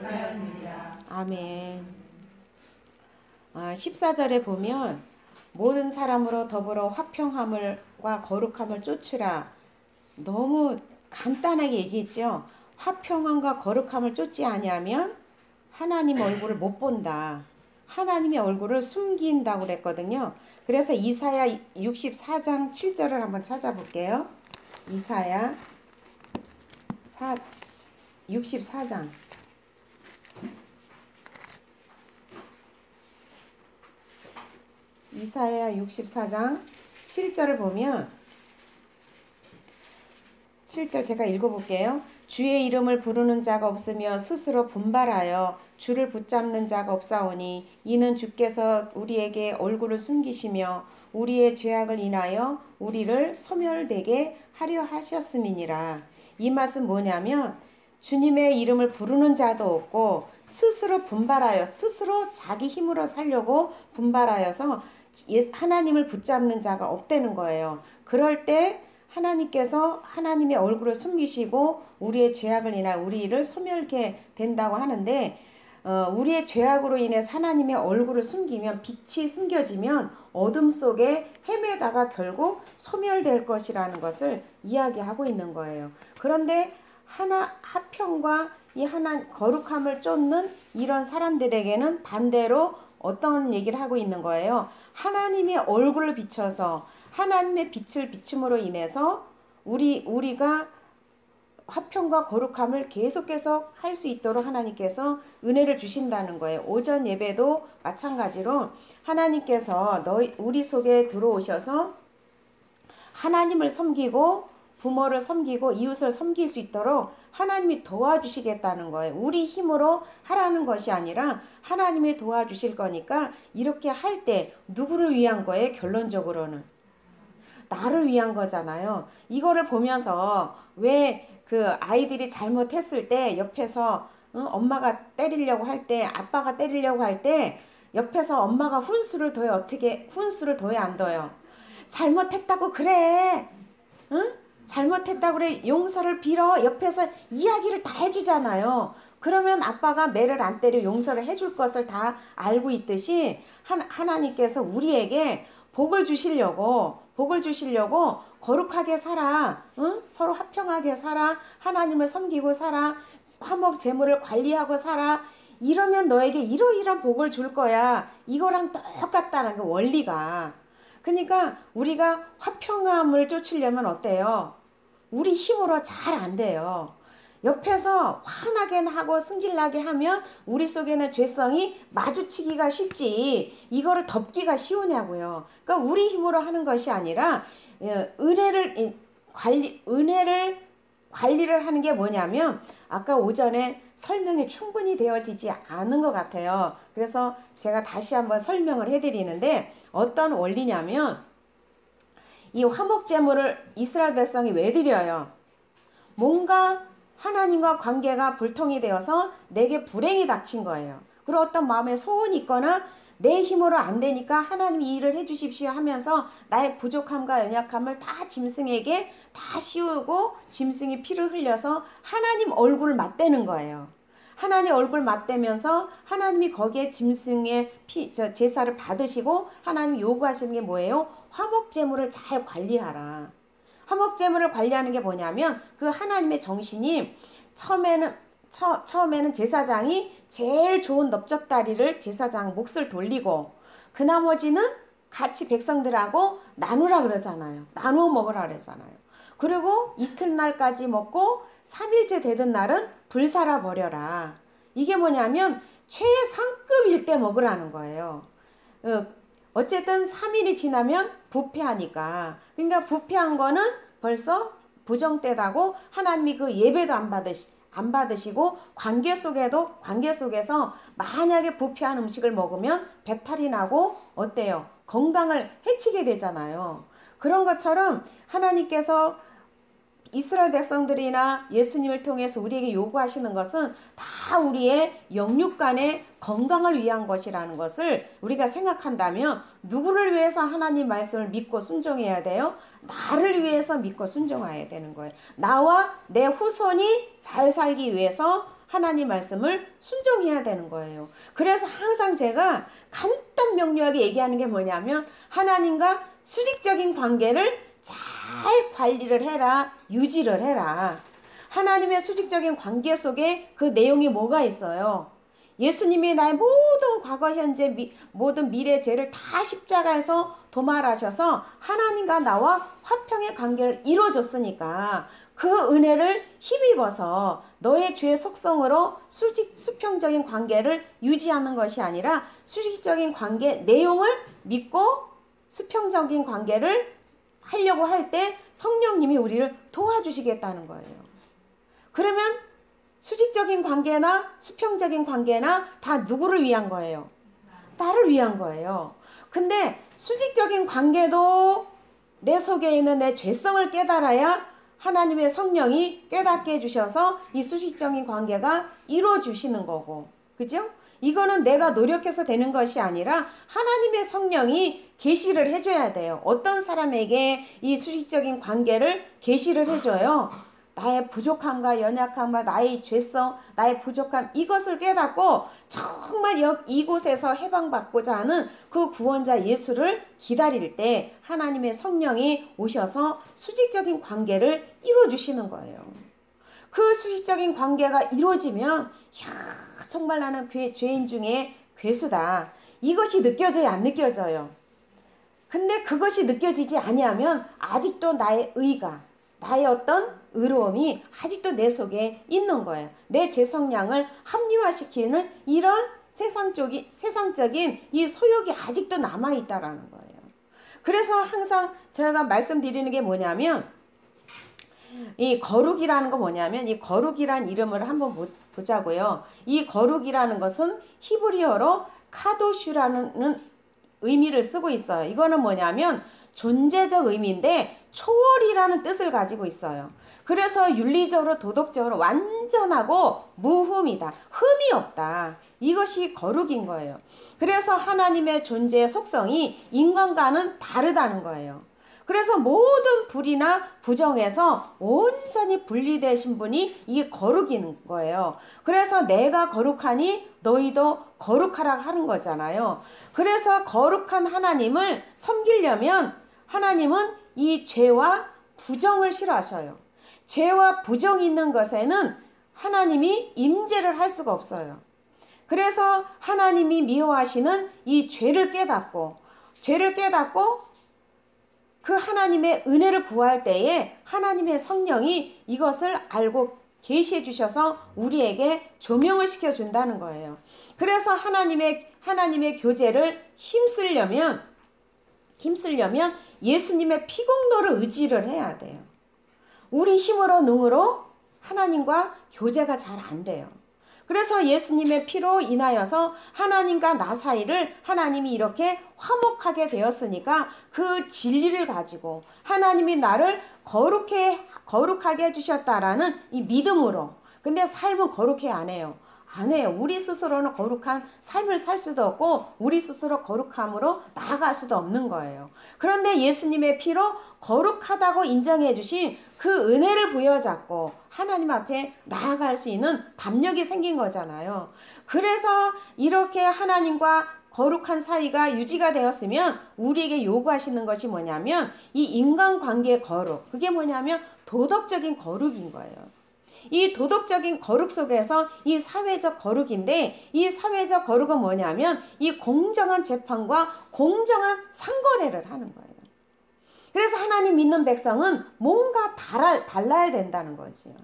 거룩하였느니라. 아멘. 14절에 보면 모든 사람으로 더불어 화평함과 거룩함을 쫓으라. 너무 간단하게 얘기했죠. 화평함과 거룩함을 쫓지 아니하면 하나님 얼굴을 못 본다. 하나님의 얼굴을 숨긴다고 그랬거든요. 그래서 이사야 64장 7절을 한번 찾아볼게요. 이사야 64장 이사야 64장 7절을 보면 7절 제가 읽어볼게요. 주의 이름을 부르는 자가 없으며 스스로 분발하여 주를 붙잡는 자가 없사오니 이는 주께서 우리에게 얼굴을 숨기시며 우리의 죄악을 인하여 우리를 소멸되게 하려 하셨음이니라. 이 말씀 뭐냐면 주님의 이름을 부르는 자도 없고 스스로 분발하여 스스로 자기 힘으로 살려고 분발하여서 하나님을 붙잡는 자가 없다는 거예요. 그럴 때 하나님께서 하나님의 얼굴을 숨기시고 우리의 죄악을 인하여 우리를 소멸케 된다고 하는데 우리의 죄악으로 인해서 하나님의 얼굴을 숨기면 빛이 숨겨지면 어둠 속에 헤매다가 결국 소멸될 것이라는 것을 이야기하고 있는 거예요. 그런데 화평과 이 거룩함을 쫓는 이런 사람들에게는 반대로 어떤 얘기를 하고 있는 거예요. 하나님의 얼굴을 비춰서 하나님의 빛을 비춤으로 인해서 우리가 화평과 거룩함을 계속 할 수 있도록 하나님께서 은혜를 주신다는 거예요. 오전 예배도 마찬가지로 하나님께서 우리 속에 들어오셔서 하나님을 섬기고 부모를 섬기고 이웃을 섬길 수 있도록 하나님이 도와주시겠다는 거예요. 우리 힘으로 하라는 것이 아니라 하나님이 도와주실 거니까 이렇게 할 때 누구를 위한 거예요? 결론적으로는 나를 위한 거잖아요. 이거를 보면서 왜 그 아이들이 잘못했을 때 옆에서 엄마가 때리려고 할 때 아빠가 때리려고 할 때 옆에서 엄마가 훈수를 둬요. 어떻게 훈수를 둬요? 안 둬요? 잘못했다고 그래. 응? 잘못했다고 그래. 용서를 빌어. 옆에서 이야기를 다 해주잖아요. 그러면 아빠가 매를 안 때려 용서를 해줄 것을 다 알고 있듯이 하나님께서 우리에게 복을 주시려고 거룩하게 살아. 응? 서로 화평하게 살아. 하나님을 섬기고 살아. 화목 제물을 관리하고 살아. 이러면 너에게 이러이러한 복을 줄 거야. 이거랑 똑같다는 그 원리가. 그러니까 우리가 화평함을 쫓으려면 어때요? 우리 힘으로 잘 안 돼요. 옆에서 화나게 하고 승질나게 하면 우리 속에는 죄성이 마주치기가 쉽지 이거를 덮기가 쉬우냐고요. 그러니까 우리 힘으로 하는 것이 아니라 은혜를 관리를 하는 게 뭐냐면 아까 오전에 설명이 충분히 되어지지 않은 것 같아요. 그래서 제가 다시 한번 설명을 해드리는데 어떤 원리냐면 이 화목제물을 이스라엘 백성이 왜 드려요? 뭔가 하나님과 관계가 불통이 되어서 내게 불행이 닥친 거예요. 그리고 어떤 마음에 소원이 있거나 내 힘으로 안 되니까 하나님 이 일을 해주십시오 하면서 나의 부족함과 연약함을 다 짐승에게 다 씌우고 짐승이 피를 흘려서 하나님 얼굴을 맞대는 거예요. 하나님 얼굴 맞대면서 하나님이 거기에 짐승의 제사를 받으시고 하나님 요구하시는 게 뭐예요? 화목제물을 잘 관리하라. 화목제물을 관리하는 게 뭐냐면 그 하나님의 정신이 처음에는 제사장이 제일 좋은 넓적다리를 제사장 몫을 돌리고 그 나머지는 같이 백성들하고 나누라 그러잖아요. 나누어 먹으라 그러잖아요. 그리고 이튿날까지 먹고 3일째 되던 날은 불살아 버려라. 이게 뭐냐면 최상급일 때 먹으라는 거예요. 어쨌든 3일이 지나면 부패하니까. 그러니까 부패한 거는 벌써 부정되다고 하나님이 그 예배도 안 받으시고 관계 속에서 만약에 부패한 음식을 먹으면 배탈이 나고 어때요? 건강을 해치게 되잖아요. 그런 것처럼 하나님께서 이스라엘 백성들이나 예수님을 통해서 우리에게 요구하시는 것은 다 우리의 영육간의 건강을 위한 것이라는 것을 우리가 생각한다면 누구를 위해서 하나님 말씀을 믿고 순종해야 돼요? 나를 위해서 믿고 순종해야 되는 거예요. 나와 내 후손이 잘 살기 위해서 하나님 말씀을 순종해야 되는 거예요. 그래서 항상 제가 간단 명료하게 얘기하는 게 뭐냐면 하나님과 수직적인 관계를 잘 관리를 해라, 유지를 해라. 하나님의 수직적인 관계 속에 그 내용이 뭐가 있어요? 예수님이 나의 모든 과거, 현재, 모든 미래 죄를 다 십자가에서 도말하셔서 하나님과 나와 화평의 관계를 이루어줬으니까 그 은혜를 힘입어서 너의 죄의 속성으로 수평적인 관계를 유지하는 것이 아니라 수직적인 관계 내용을 믿고 수평적인 관계를 하려고 할 때 성령님이 우리를 도와주시겠다는 거예요. 그러면 수직적인 관계나 수평적인 관계나 다 누구를 위한 거예요? 나를 위한 거예요. 근데 수직적인 관계도 내 속에 있는 내 죄성을 깨달아야 하나님의 성령이 깨닫게 해주셔서 이 수직적인 관계가 이루어주시는 거고, 그죠? 이거는 내가 노력해서 되는 것이 아니라 하나님의 성령이 계시를 해줘야 돼요. 어떤 사람에게 이 수직적인 관계를 계시를 해줘요? 나의 부족함과 연약함과 나의 죄성, 나의 부족함, 이것을 깨닫고 정말 이곳에서 해방받고자 하는 그 구원자 예수를 기다릴 때 하나님의 성령이 오셔서 수직적인 관계를 이루어주시는 거예요. 그 수직적인 관계가 이루어지면 야, 정말 나는 죄인 중에 괴수다. 이것이 느껴져요, 안 느껴져요? 근데 그것이 느껴지지 아니하면 아직도 나의 의가, 나의 어떤 의로움이 아직도 내 속에 있는 거예요. 내 죄성량을 합리화시키는 이런 세상적인 이 소욕이 아직도 남아있다라는 거예요. 그래서 항상 제가 말씀드리는 게 뭐냐면 이 거룩이라는 거 뭐냐면 이 거룩이란 이름을 한번 보자고요. 이 거룩이라는 것은 히브리어로 카도슈라는 의미를 쓰고 있어요. 이거는 뭐냐면 존재적 의미인데 초월이라는 뜻을 가지고 있어요. 그래서 윤리적으로 도덕적으로 완전하고 무흠이다. 흠이 없다. 이것이 거룩인 거예요. 그래서 하나님의 존재의 속성이 인간과는 다르다는 거예요. 그래서 모든 불이나 부정에서 온전히 분리되신 분이 이게 거룩인 거예요. 그래서 내가 거룩하니 너희도 거룩하라 하는 거잖아요. 그래서 거룩한 하나님을 섬기려면 하나님은 이 죄와 부정을 싫어하셔요. 죄와 부정이 있는 것에는 하나님이 임재를 할 수가 없어요. 그래서 하나님이 미워하시는 이 죄를 깨닫고 그 하나님의 은혜를 구할 때에 하나님의 성령이 이것을 알고 계시해 주셔서 우리에게 조명을 시켜준다는 거예요. 그래서 하나님의 교제를 힘쓰려면 예수님의 피공로를 의지를 해야 돼요. 우리 힘으로 능으로 하나님과 교제가 잘 안 돼요. 그래서 예수님의 피로 인하여서 하나님과 나 사이를 하나님이 이렇게 화목하게 되었으니까 그 진리를 가지고 하나님이 나를 거룩하게 해주셨다라는 이 믿음으로. 근데 삶은 거룩해 안 해요. 안 해요. 우리 스스로는 거룩한 삶을 살 수도 없고 우리 스스로 거룩함으로 나아갈 수도 없는 거예요. 그런데 예수님의 피로 거룩하다고 인정해 주신 그 은혜를 부여잡고 하나님 앞에 나아갈 수 있는 담력이 생긴 거잖아요. 그래서 이렇게 하나님과 거룩한 사이가 유지가 되었으면 우리에게 요구하시는 것이 뭐냐면 이 인간관계의 거룩. 그게 뭐냐면 도덕적인 거룩인 거예요. 이 도덕적인 거룩 속에서 이 사회적 거룩인데 이 사회적 거룩은 뭐냐면 이 공정한 재판과 공정한 상거래를 하는 거예요. 그래서 하나님 믿는 백성은 뭔가 달라야 된다는 거지요.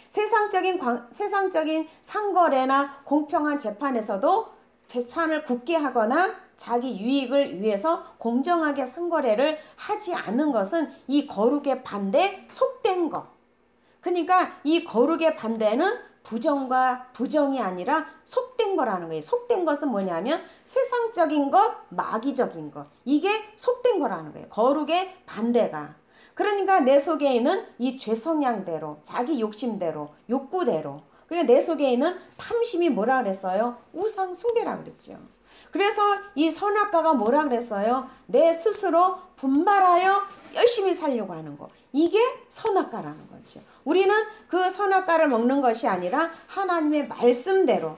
세상적인 상거래나 공평한 재판에서도 재판을 굳게 하거나 자기 유익을 위해서 공정하게 상거래를 하지 않는 것은 이 거룩의 반대 속된 것. 그러니까 이 거룩의 반대는 부정과 부정이 아니라 속된 거라는 거예요. 속된 것은 뭐냐면 세상적인 것, 마귀적인 것. 이게 속된 거라는 거예요. 거룩의 반대가. 그러니까 내 속에 있는 이 죄성향대로, 자기 욕심대로, 욕구대로. 그러니까 내 속에 있는 탐심이 뭐라 그랬어요? 우상 숭배라 그랬죠. 그래서 이 선악과가 뭐라 그랬어요? 내 스스로 분발하여 열심히 살려고 하는 거. 이게 선악과라는 거죠. 우리는 그 선악과를 먹는 것이 아니라 하나님의 말씀대로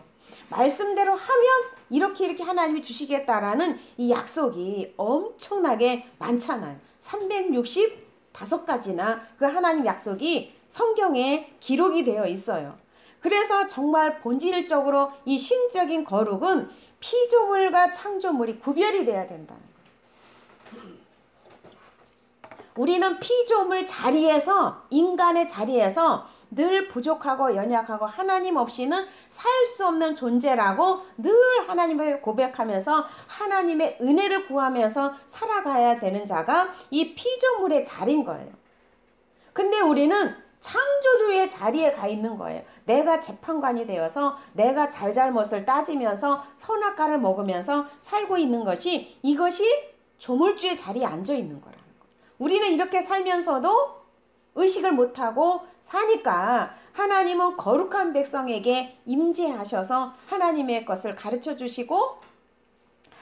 하면 이렇게 하나님이 주시겠다라는 이 약속이 엄청나게 많잖아요. 365가지나 그 하나님 약속이 성경에 기록이 되어 있어요. 그래서 정말 본질적으로 이 신적인 거룩은 피조물과 창조물이 구별이 돼야 된다는 거예요. 우리는 피조물 자리에서, 인간의 자리에서 늘 부족하고 연약하고 하나님 없이는 살 수 없는 존재라고 늘 하나님을 고백하면서 하나님의 은혜를 구하면서 살아가야 되는 자가 이 피조물의 자리인 거예요. 근데 우리는 창조주의 자리에 가 있는 거예요. 내가 재판관이 되어서 내가 잘잘못을 따지면서 선악과를 먹으면서 살고 있는 것이, 이것이 조물주의 자리에 앉아 있는 거라는 거예요. 우리는 이렇게 살면서도 의식을 못하고 사니까 하나님은 거룩한 백성에게 임재하셔서 하나님의 것을 가르쳐 주시고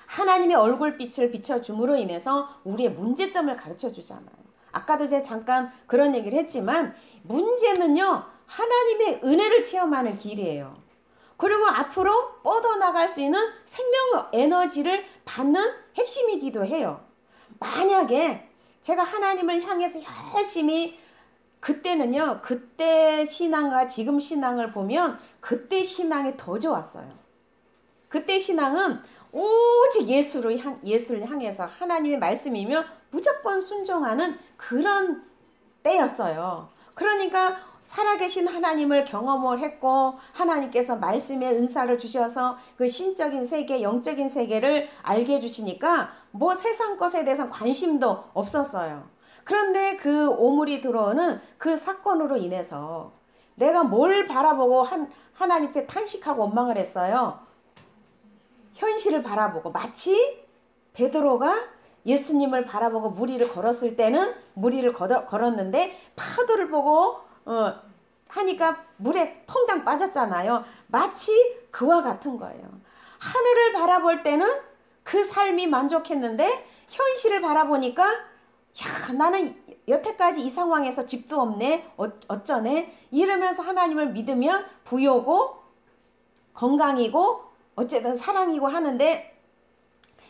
하나님의 얼굴빛을 비춰줌으로 인해서 우리의 문제점을 가르쳐 주잖아요. 아까도 제가 잠깐 그런 얘기를 했지만 문제는요, 하나님의 은혜를 체험하는 길이에요. 그리고 앞으로 뻗어나갈 수 있는 생명 에너지를 받는 핵심이기도 해요. 만약에 제가 하나님을 향해서 열심히, 그때는요, 그때 신앙과 지금 신앙을 보면 그때 신앙이 더 좋았어요. 그때 신앙은 오직 예수를 향해서 하나님의 말씀이며 무조건 순종하는 그런 때였어요. 그러니까 살아계신 하나님을 경험을 했고 하나님께서 말씀의 은사를 주셔서 그 신적인 세계, 영적인 세계를 알게 해주시니까 뭐 세상 것에 대해서 관심도 없었어요. 그런데 그 오물이 들어오는 그 사건으로 인해서 내가 뭘 바라보고 하나님 앞에 탄식하고 원망을 했어요. 현실을 바라보고, 마치 베드로가 예수님을 바라보고 무리를 걸었을 때는 무리를 걸었는데 파도를 보고 하니까 물에 퐁당 빠졌잖아요. 마치 그와 같은 거예요. 하늘을 바라볼 때는 그 삶이 만족했는데 현실을 바라보니까 야, 나는 여태까지 이 상황에서 집도 없네, 어쩌네, 이러면서 하나님을 믿으면 부요고 건강이고 어쨌든 사랑이고 하는데,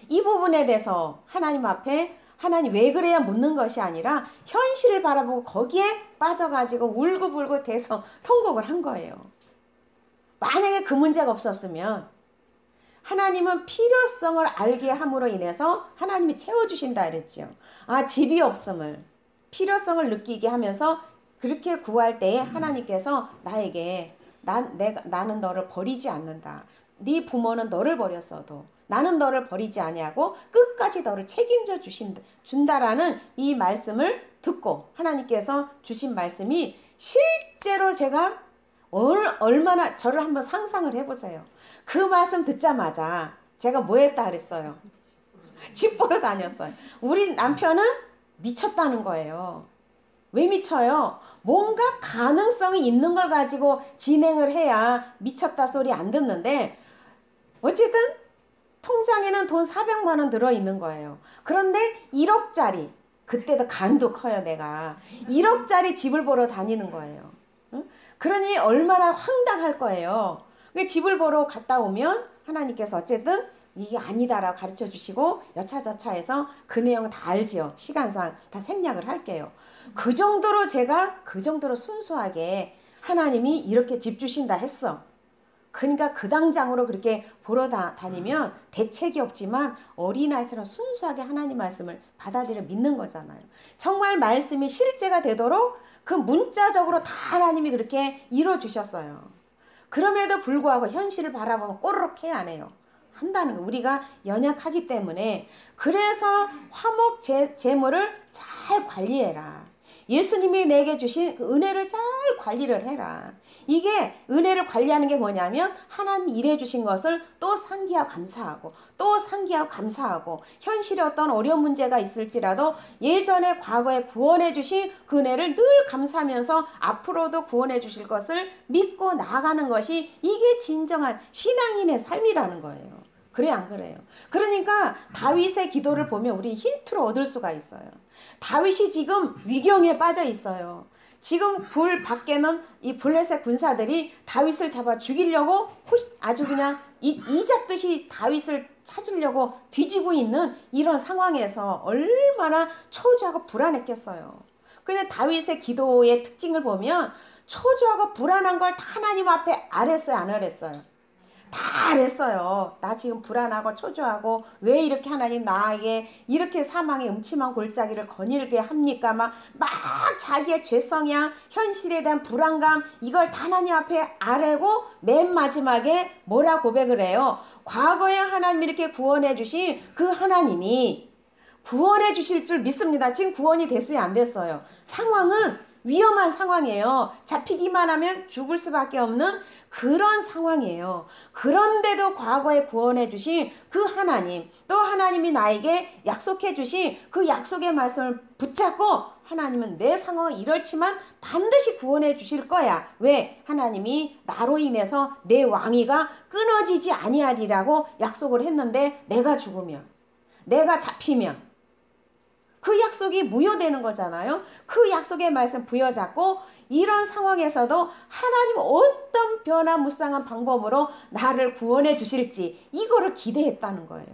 이 부분에 대해서 하나님 앞에 하나님 왜 그래야 묻는 것이 아니라 현실을 바라보고 거기에 빠져가지고 울고불고 대서 통곡을 한 거예요. 만약에 그 문제가 없었으면 하나님은 필요성을 알게 함으로 인해서 하나님이 채워주신다 그랬죠. 아, 집이 없음을, 필요성을 느끼게 하면서 그렇게 구할 때에 하나님께서 나에게 나는 너를 버리지 않는다. 네 부모는 너를 버렸어도 나는 너를 버리지 아니하고 끝까지 너를 책임져 준다라는 이 말씀을 듣고 하나님께서 주신 말씀이 실제로 제가 얼마나, 저를 한번 상상을 해보세요. 그 말씀 듣자마자 제가 뭐 했다 그랬어요? 집 보러 다녔어요. 우리 남편은 미쳤다는 거예요. 왜 미쳐요? 뭔가 가능성이 있는 걸 가지고 진행을 해야 미쳤다 소리 안 듣는데, 어쨌든 통장에는 돈 400만 원 들어있는 거예요. 그런데 1억짜리, 그때도 간도 커요 내가, 1억짜리 집을 보러 다니는 거예요. 응? 그러니 얼마나 황당할 거예요. 집을 보러 갔다 오면 하나님께서 어쨌든 이게 아니다라고 가르쳐 주시고 여차저차해서 그 내용은 다 알지요. 시간상 다 생략을 할게요. 그 정도로 제가 그 정도로 순수하게 하나님이 이렇게 집 주신다 했어. 그러니까 그 당장으로 그렇게 보러 다니면 대책이 없지만 어린아이처럼 순수하게 하나님 말씀을 받아들여 믿는 거잖아요. 정말 말씀이 실제가 되도록 그 문자적으로 다 하나님이 그렇게 이루어주셨어요. 그럼에도 불구하고 현실을 바라보면 꼬르륵 해야 안 해요. 한다는 거. 우리가 연약하기 때문에. 그래서 화목 재물을 잘 관리해라. 예수님이 내게 주신 그 은혜를 잘 관리를 해라. 이게 은혜를 관리하는 게 뭐냐면 하나님이 일해 주신 것을 또 상기하고 감사하고 또 상기하고 감사하고, 현실에 어떤 어려운 문제가 있을지라도 예전에 과거에 구원해 주신 그 은혜를 늘 감사하면서 앞으로도 구원해 주실 것을 믿고 나아가는 것이, 이게 진정한 신앙인의 삶이라는 거예요. 그래 안 그래요? 그러니까 다윗의 기도를 보면 우리 힌트를 얻을 수가 있어요. 다윗이 지금 위경에 빠져 있어요. 지금 불 밖에는 이 블레셋 군사들이 다윗을 잡아 죽이려고 아주 그냥 이 잡듯이 다윗을 찾으려고 뒤지고 있는 이런 상황에서 얼마나 초조하고 불안했겠어요. 근데 다윗의 기도의 특징을 보면 초조하고 불안한 걸 다 하나님 앞에 아랬어요, 안 아랬어요? 다 아랬어요. 나 지금 불안하고 초조하고 왜 이렇게 하나님 나에게 이렇게 사망의 음침한 골짜기를 거닐게 합니까? 막 자기의 죄성이야 현실에 대한 불안감 이걸 다 하나님 앞에 아뢰고 맨 마지막에 뭐라 고백을 해요? 과거에 하나님 이렇게 구원해 주신 그 하나님이 구원해 주실 줄 믿습니다. 지금 구원이 됐어요, 안 됐어요? 상황은 위험한 상황이에요. 잡히기만 하면 죽을 수밖에 없는 그런 상황이에요. 그런데도 과거에 구원해 주신 그 하나님, 또 하나님이 나에게 약속해 주신 그 약속의 말씀을 붙잡고 하나님은 내 상황은 이렇지만 반드시 구원해 주실 거야. 왜? 하나님이 나로 인해서 내 왕위가 끊어지지 아니하리라고 약속을 했는데 내가 죽으면, 내가 잡히면 그 약속이 무효되는 거잖아요. 그 약속의 말씀 부여잡고 이런 상황에서도 하나님 어떤 변화무쌍한 방법으로 나를 구원해 주실지 이거를 기대했다는 거예요.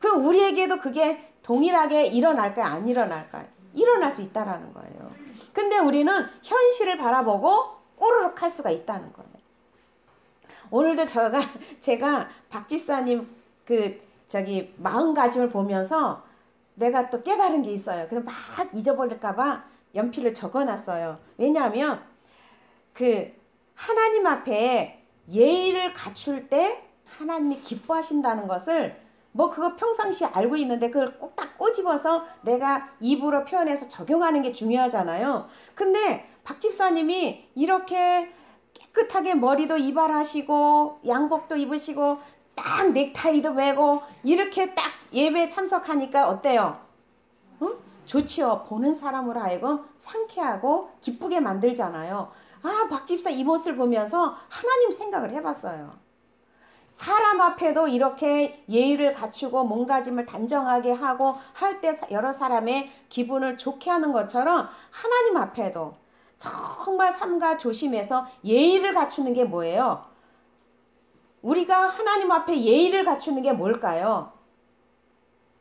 그럼 우리에게도 그게 동일하게 일어날까요? 안 일어날까요? 일어날 수 있다라는 거예요. 근데 우리는 현실을 바라보고 꼬르륵 할 수가 있다는 거예요. 오늘도 제가 박 집사님 마음가짐을 보면서 내가 또 깨달은 게 있어요. 그래서 막 잊어버릴까봐 연필을 적어놨어요. 왜냐하면 하나님 앞에 예의를 갖출 때 하나님이 기뻐하신다는 것을 그거 평상시에 알고 있는데 그걸 꼭 딱 꼬집어서 내가 입으로 표현해서 적용하는 게 중요하잖아요. 근데 박 집사님이 이렇게 깨끗하게 머리도 이발하시고 양복도 입으시고 딱 넥타이도 매고 이렇게 딱 예배에 참석하니까 어때요? 응? 좋지요. 보는 사람으로 하여금 상쾌하고 기쁘게 만들잖아요. 박 집사 이 모습을 보면서 하나님 생각을 해봤어요. 사람 앞에도 이렇게 예의를 갖추고 몸가짐을 단정하게 하고 할 때 여러 사람의 기분을 좋게 하는 것처럼 하나님 앞에도 정말 삼가 조심해서 예의를 갖추는 게 뭐예요? 우리가 하나님 앞에 예의를 갖추는 게 뭘까요?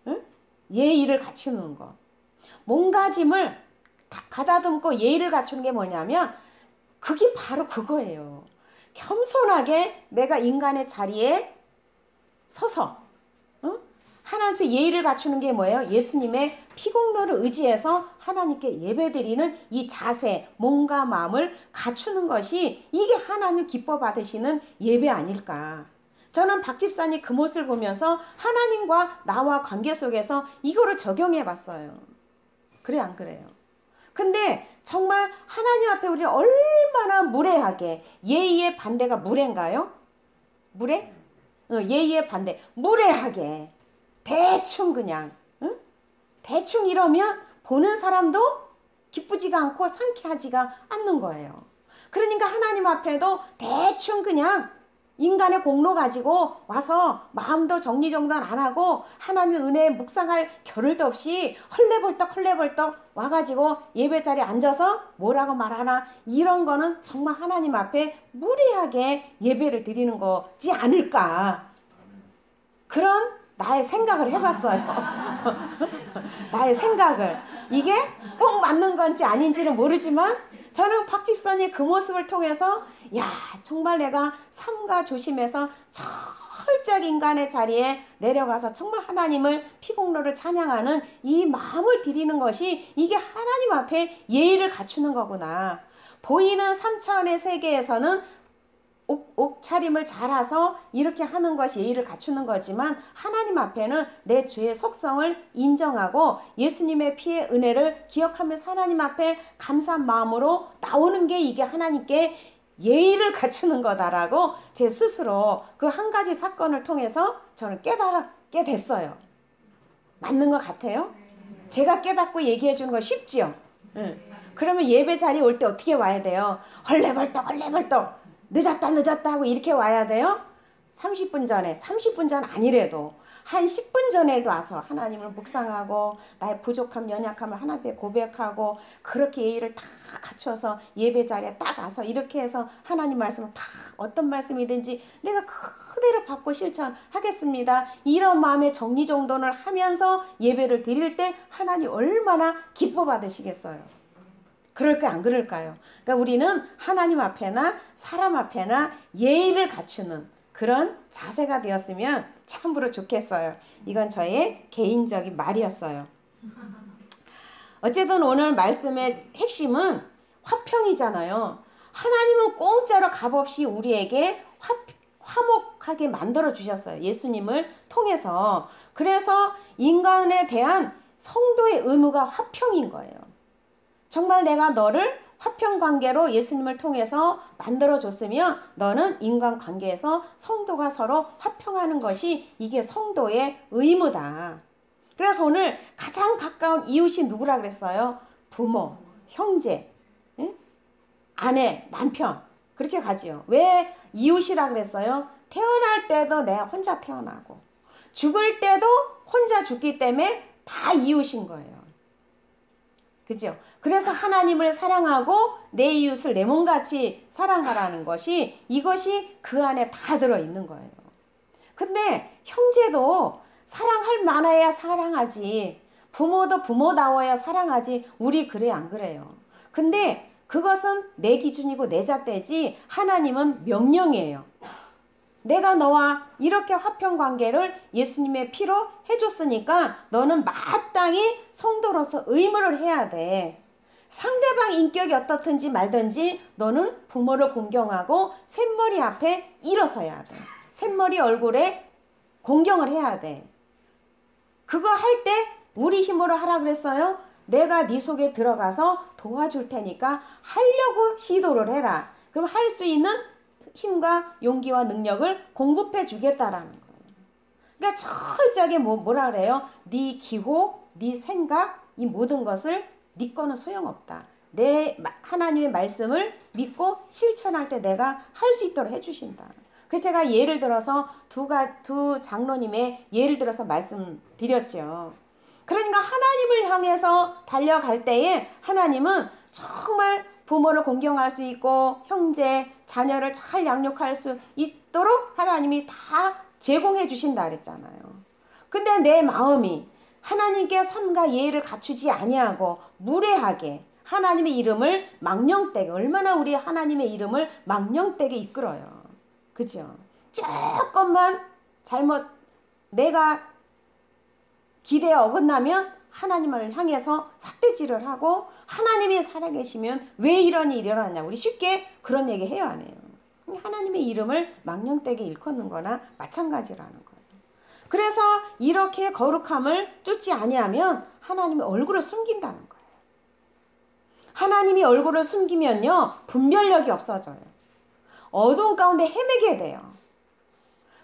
응? 예의를 갖추는 거. 몸가짐을 가다듬고 예의를 갖추는 게 뭐냐면 그게 바로 그거예요. 겸손하게 내가 인간의 자리에 서서 하나님 앞에 예의를 갖추는 게 뭐예요? 예수님의 피공로를 의지해서 하나님께 예배드리는 이 자세, 몸과 마음을 갖추는 것이 이게 하나님 기뻐 받으시는 예배 아닐까. 저는 박 집사님 그 모습을 보면서 하나님과 나와 관계 속에서 이거를 적용해 봤어요. 그래 안 그래요? 근데 정말 하나님 앞에 우리 얼마나 무례하게, 예의의 반대가 무례인가요? 무례? 예의의 반대. 무례하게 대충 그냥 대충 이러면 보는 사람도 기쁘지가 않고 상쾌하지가 않는 거예요. 그러니까 하나님 앞에도 대충 그냥 인간의 공로 가지고 와서 마음도 정리정돈 안 하고 하나님의 은혜에 묵상할 겨를도 없이 헐레벌떡 와가지고 예배 자리에 앉아서 뭐라고 말하나 이런 거는 정말 하나님 앞에 무례하게 예배를 드리는 거지 않을까. 그런 나의 생각을 해봤어요. 나의 생각을. 이게 꼭 맞는 건지 아닌지는 모르지만 저는 박 집사님 그 모습을 통해서 정말 내가 삼가 조심해서 철저하게 인간의 자리에 내려가서 정말 하나님을 피공로를 찬양하는 이 마음을 드리는 것이 이게 하나님 앞에 예의를 갖추는 거구나. 보이는 3차원의 세계에서는 옷차림을 잘해서 이렇게 하는 것이 예의를 갖추는 거지만 하나님 앞에는 내 죄의 속성을 인정하고 예수님의 피의 은혜를 기억하면서 하나님 앞에 감사한 마음으로 나오는 게 이게 하나님께 예의를 갖추는 거다라고 제 스스로 그 한 가지 사건을 통해서 저는 깨달게 됐어요. 맞는 것 같아요? 제가 깨닫고 얘기해 주는 거 쉽지요? 응. 그러면 예배 자리에 올 때 어떻게 와야 돼요? 헐레벌떡 늦었다 하고 이렇게 와야 돼요? 30분 전에, 30분 전 아니래도 한 10분 전에도 와서 하나님을 묵상하고 나의 부족함, 연약함을 하나님께 고백하고 그렇게 예의를 다 갖춰서 예배 자리에 딱 와서 이렇게 해서 하나님 말씀을 다 어떤 말씀이든지 내가 그대로 받고 실천하겠습니다. 이런 마음의 정리정돈을 하면서 예배를 드릴 때 하나님 얼마나 기뻐 받으시겠어요. 그럴까요? 안 그럴까요? 그러니까 우리는 하나님 앞에나 사람 앞에나 예의를 갖추는 그런 자세가 되었으면 참으로 좋겠어요. 이건 저의 개인적인 말이었어요. 어쨌든 오늘 말씀의 핵심은 화평이잖아요. 하나님은 공짜로 값없이 우리에게 화목하게 만들어 주셨어요. 예수님을 통해서. 그래서 인간에 대한 성도의 의무가 화평인 거예요. 정말 내가 너를 화평관계로 예수님을 통해서 만들어줬으면 너는 인간관계에서 성도가 서로 화평하는 것이 이게 성도의 의무다. 그래서 오늘 가장 가까운 이웃이 누구라 그랬어요? 부모, 형제, 아내, 남편 그렇게 가지요. 왜 이웃이라 그랬어요? 태어날 때도 내가 혼자 태어나고 죽을 때도 혼자 죽기 때문에 다 이웃인 거예요. 그죠? 그래서 하나님을 사랑하고 내 이웃을 내 몸같이 사랑하라는 것이 이것이 그 안에 다 들어있는 거예요. 근데 형제도 사랑할 만해야 사랑하지. 부모도 부모다워야 사랑하지. 우리 그래 안 그래요? 근데 그것은 내 기준이고 내 잣대지 하나님은 명령이에요. 내가 너와 이렇게 화평관계를 예수님의 피로 해줬으니까 너는 마땅히 성도로서 의무를 해야 돼. 상대방 인격이 어떻든지 말든지 너는 부모를 공경하고 샘머리 앞에 일어서야 돼. 샘머리 얼굴에 공경을 해야 돼. 그거 할 때 우리 힘으로 하라 그랬어요. 내가 네 속에 들어가서 도와줄 테니까 하려고 시도를 해라. 그럼 할 수 있는 힘과 용기와 능력을 공급해 주겠다라는 거예요. 그러니까 철저하게 뭐라 그래요? 네 기호, 네 생각, 이 모든 것을 네 거는 소용없다. 내 하나님의 말씀을 믿고 실천할 때 내가 할 수 있도록 해주신다. 그래서 제가 예를 들어서 두 장로님의 예를 들어서 말씀드렸죠. 그러니까 하나님을 향해서 달려갈 때에 하나님은 정말 부모를 공경할 수 있고 형제, 자녀를 잘 양육할 수 있도록 하나님이 다 제공해 주신다 그랬잖아요. 근데 내 마음이 하나님께 삼가 예의를 갖추지 아니하고 무례하게 하나님의 이름을 망령되게 얼마나 우리 하나님의 이름을 망령되게 이끌어요. 그죠? 조금만 잘못 내가 기대에 어긋나면 하나님을 향해서 삿대질을 하고 하나님이 살아계시면 왜 이런 일이 일어나냐. 우리 쉽게 그런 얘기 해요 안 해요. 하나님의 이름을 망령되게 일컫는 거나 마찬가지라는 거예요. 그래서 이렇게 거룩함을 쫓지 아니하면 하나님의 얼굴을 숨긴다는 거예요. 하나님이 얼굴을 숨기면요 분별력이 없어져요. 어두운 가운데 헤매게 돼요.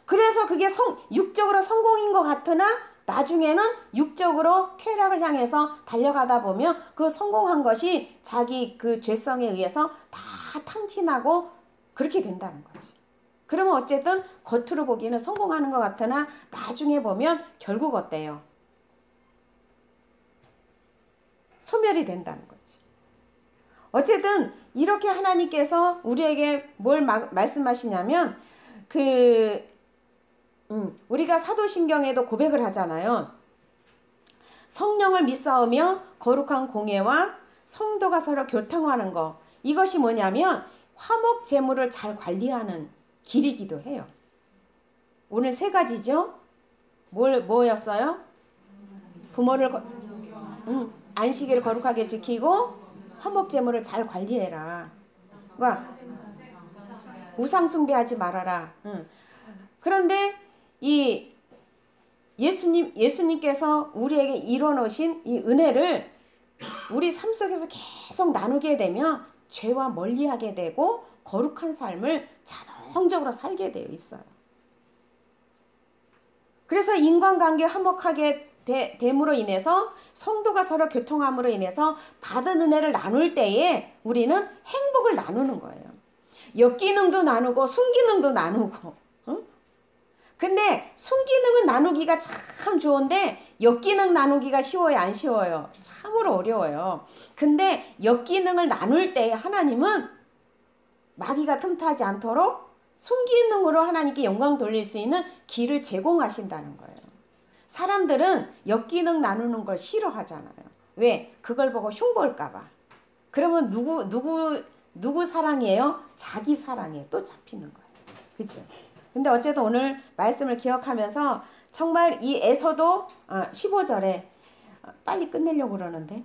그래서 그게 육적으로 성공인 것 같으나 나중에는 육적으로 쾌락을 향해서 달려가다 보면 그 성공한 것이 자기 그 죄성에 의해서 다 탕진하고 그렇게 된다는 거지. 그러면 어쨌든 겉으로 보기에는 성공하는 것 같으나 나중에 보면 결국 어때요? 소멸이 된다는 거지. 어쨌든 이렇게 하나님께서 우리에게 뭘 말씀하시냐면 우리가 사도신경에도 고백을 하잖아요. 성령을 믿사오며 거룩한 공예와 성도가 서로 교통하는 거. 이것이 뭐냐면 화목 제물을 잘 관리하는 길이기도 해요. 오늘 세 가지죠. 뭐였어요? 부모를 안식일을 거룩하게 지키고 화목 제물을 잘 관리해라. 그러니까 우상 숭배하지 말아라. 그런데 이 예수님께서 우리에게 이뤄놓으신 이 은혜를 우리 삶 속에서 계속 나누게 되면 죄와 멀리하게 되고 거룩한 삶을 자동적으로 살게 되어 있어요. 그래서 인간관계 화목하게 됨으로 인해서 성도가 서로 교통함으로 인해서 받은 은혜를 나눌 때에 우리는 행복을 나누는 거예요. 역기능도 나누고 순기능도 나누고 근데 순기능은 나누기가 참 좋은데 역기능 나누기가 쉬워요, 안 쉬워요? 참으로 어려워요. 근데 역기능을 나눌 때 하나님은 마귀가 틈타지 않도록 순기능으로 하나님께 영광 돌릴 수 있는 길을 제공하신다는 거예요. 사람들은 역기능 나누는 걸 싫어하잖아요. 왜? 그걸 보고 흉볼까 봐. 그러면 누구 사랑이에요? 자기 사랑에 또 잡히는 거예요. 그렇죠? 근데 어쨌든 오늘 말씀을 기억하면서 정말 이 에서도 15절에 빨리 끝내려고 그러는데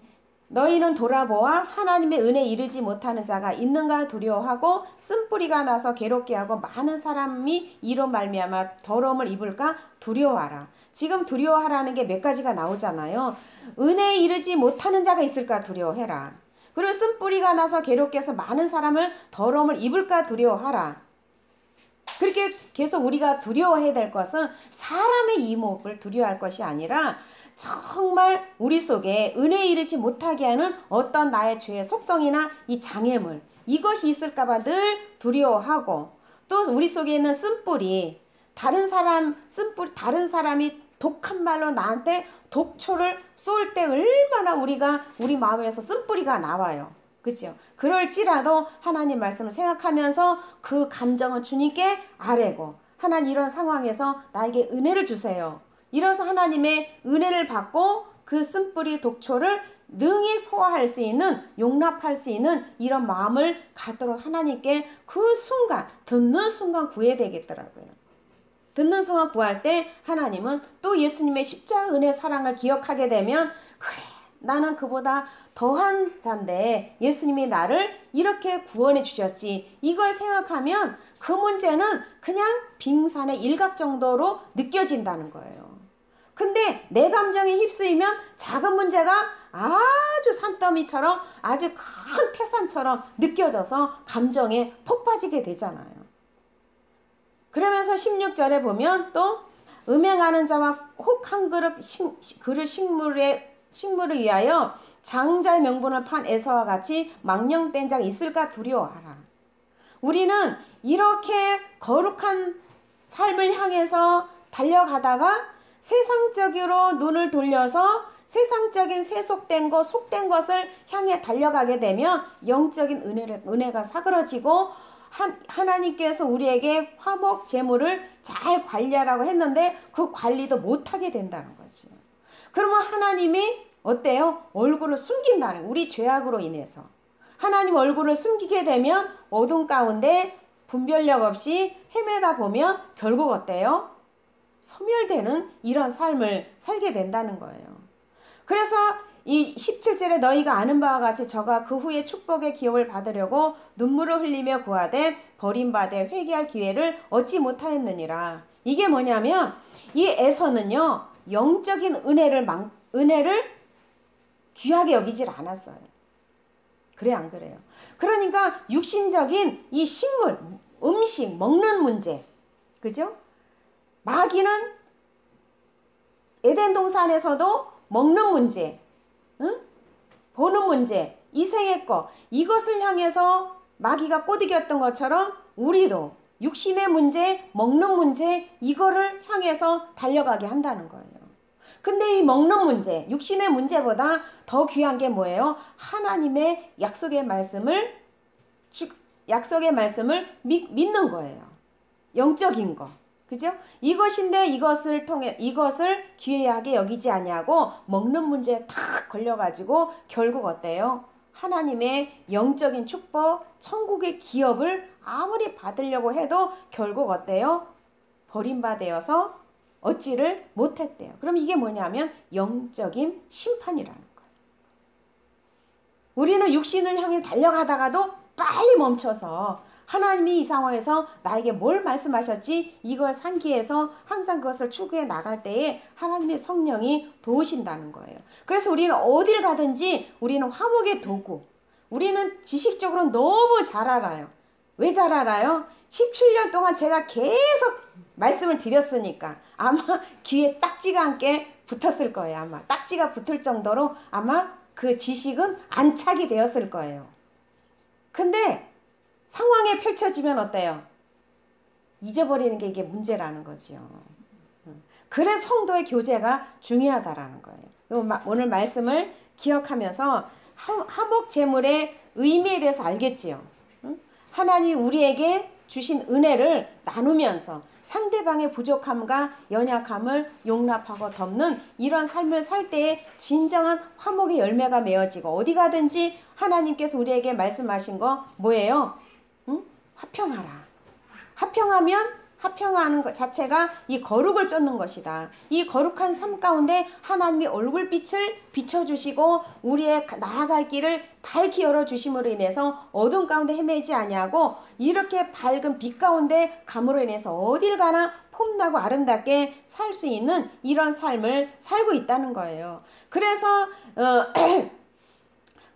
너희는 돌아보아 하나님의 은혜에 이르지 못하는 자가 있는가 두려워하고 쓴뿌리가 나서 괴롭게 하고 많은 사람이 이로 말미암아 더러움을 입을까 두려워하라. 지금 두려워하라는 게 몇 가지가 나오잖아요. 은혜에 이르지 못하는 자가 있을까 두려워해라. 그리고 쓴뿌리가 나서 괴롭게 해서 많은 사람을 더러움을 입을까 두려워하라. 그렇게 계속 우리가 두려워해야 될 것은 사람의 이목을 두려워할 것이 아니라 정말 우리 속에 은혜에 이르지 못하게 하는 어떤 나의 죄의 속성이나 이 장애물 이것이 있을까봐 늘 두려워하고 또 우리 속에 있는 쓴뿌리 다른 사람이 독한 말로 나한테 독초를 쏠 때 얼마나 우리 마음에서 쓴뿌리가 나와요. 그렇죠? 그럴지라도 하나님 말씀을 생각하면서 그 감정은 주님께 아뢰고 하나님 이런 상황에서 나에게 은혜를 주세요. 이래서 하나님의 은혜를 받고 그 쓴뿌리 독초를 능히 소화할 수 있는 용납할 수 있는 이런 마음을 갖도록 하나님께 그 순간 듣는 순간 구해야 되겠더라고요. 듣는 순간 구할 때 하나님은 또 예수님의 십자가 은혜 사랑을 기억하게 되면 그래 나는 그보다 더한 자인데 예수님이 나를 이렇게 구원해 주셨지. 이걸 생각하면 그 문제는 그냥 빙산의 일각 정도로 느껴진다는 거예요. 근데 내 감정에 휩쓰이면 작은 문제가 아주 산더미처럼 아주 큰 태산처럼 느껴져서 감정에 폭 빠지게 되잖아요. 그러면서 16절에 보면 또 음행하는 자와 혹 한 그릇 식물을 위하여 장자의 명분을 판 에서와 같이 망령된 자가 있을까 두려워하라. 우리는 이렇게 거룩한 삶을 향해서 달려가다가 세상적으로 눈을 돌려서 세상적인 세속된 것, 속된 것을 향해 달려가게 되면 영적인 은혜가 사그러지고 하나님께서 우리에게 화목 제물을 잘 관리하라고 했는데 그 관리도 못하게 된다는 거죠. 그러면 하나님이 어때요? 얼굴을 숨긴다는 우리 죄악으로 인해서 하나님 얼굴을 숨기게 되면 어둠 가운데 분별력 없이 헤매다 보면 결국 어때요? 소멸되는 이런 삶을 살게 된다는 거예요. 그래서 이 17절에 너희가 아는 바와 같이 저가 그 후에 축복의 기업을 받으려고 눈물을 흘리며 구하되 버림받아 회개할 기회를 얻지 못하였느니라. 이게 뭐냐면 이 에서는요 영적인 은혜를 귀하게 여기질 않았어요. 그래 안 그래요? 그러니까 육신적인 이 식물, 음식, 먹는 문제, 그죠? 마귀는 에덴 동산에서도 먹는 문제, 응? 보는 문제, 이생의 것 이것을 향해서 마귀가 꼬드겼던 것처럼 우리도 육신의 문제, 먹는 문제 이거를 향해서 달려가게 한다는 거예요. 근데 이 먹는 문제, 육신의 문제보다 더 귀한 게 뭐예요? 하나님의 약속의 말씀을 믿는 거예요. 영적인 거. 그죠? 이것인데 이것을 귀하게 여기지 아니하고 먹는 문제에 탁 걸려가지고 결국 어때요? 하나님의 영적인 축복, 천국의 기업을 아무리 받으려고 해도 결국 어때요? 버림받아서 얻지를 못했대요. 그럼 이게 뭐냐면 영적인 심판이라는 거예요. 우리는 육신을 향해 달려가다가도 빨리 멈춰서 하나님이 이 상황에서 나에게 뭘 말씀하셨지? 이걸 상기해서 항상 그것을 추구해 나갈 때에 하나님의 성령이 도우신다는 거예요. 그래서 우리는 어딜 가든지 우리는 화목의 도구. 우리는 지식적으로 너무 잘 알아요. 왜 잘 알아요? 17년 동안 제가 계속 말씀을 드렸으니까 아마 귀에 딱지가 함께 붙었을 거예요. 아마 딱지가 붙을 정도로 아마 그 지식은 안착이 되었을 거예요. 근데 상황에 펼쳐지면 어때요? 잊어버리는 게 이게 문제라는 거지요. 그래서 성도의 교제가 중요하다라는 거예요. 오늘 말씀을 기억하면서 화목 제물의 의미에 대해서 알겠지요. 하나님이 우리에게 주신 은혜를 나누면서 상대방의 부족함과 연약함을 용납하고 덮는 이런 삶을 살 때에 진정한 화목의 열매가 맺어지고, 어디 가든지 하나님께서 우리에게 말씀하신 거 뭐예요? 화평하라. 화평하는 것 자체가 이 거룩을 쫓는 것이다. 이 거룩한 삶 가운데 하나님이 얼굴빛을 비춰주시고 우리의 나아갈 길을 밝히 열어주심으로 인해서 어둠 가운데 헤매지 아니하고 이렇게 밝은 빛 가운데 감으로 인해서 어딜 가나 폼나고 아름답게 살 수 있는 이런 삶을 살고 있다는 거예요. 그래서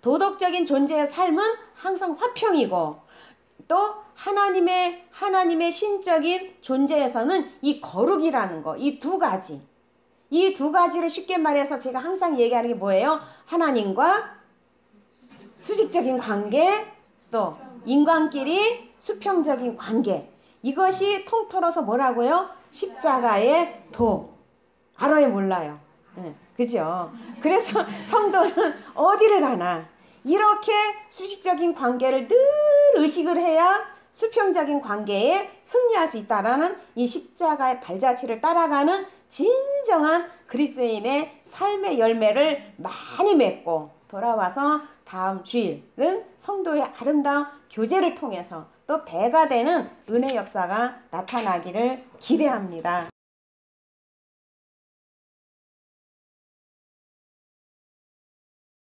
도덕적인 존재의 삶은 항상 화평이고, 또 하나님의 신적인 존재에서는 이 거룩이라는 거, 이 두 가지를 쉽게 말해서 제가 항상 얘기하는 게 뭐예요? 하나님과 수직적인 관계, 또 인간끼리 수평적인 관계, 이것이 통틀어서 뭐라고요? 십자가의 도. 알아요, 몰라요? 네, 그죠? 그래서 성도는 어디를 가나 이렇게 수직적인 관계를 늘 의식을 해야 수평적인 관계에 승리할 수 있다라는 이 십자가의 발자취를 따라가는 진정한 그리스도인의 삶의 열매를 많이 맺고 돌아와서 다음 주일은 성도의 아름다운 교제를 통해서 또 배가 되는 은혜 역사가 나타나기를 기대합니다.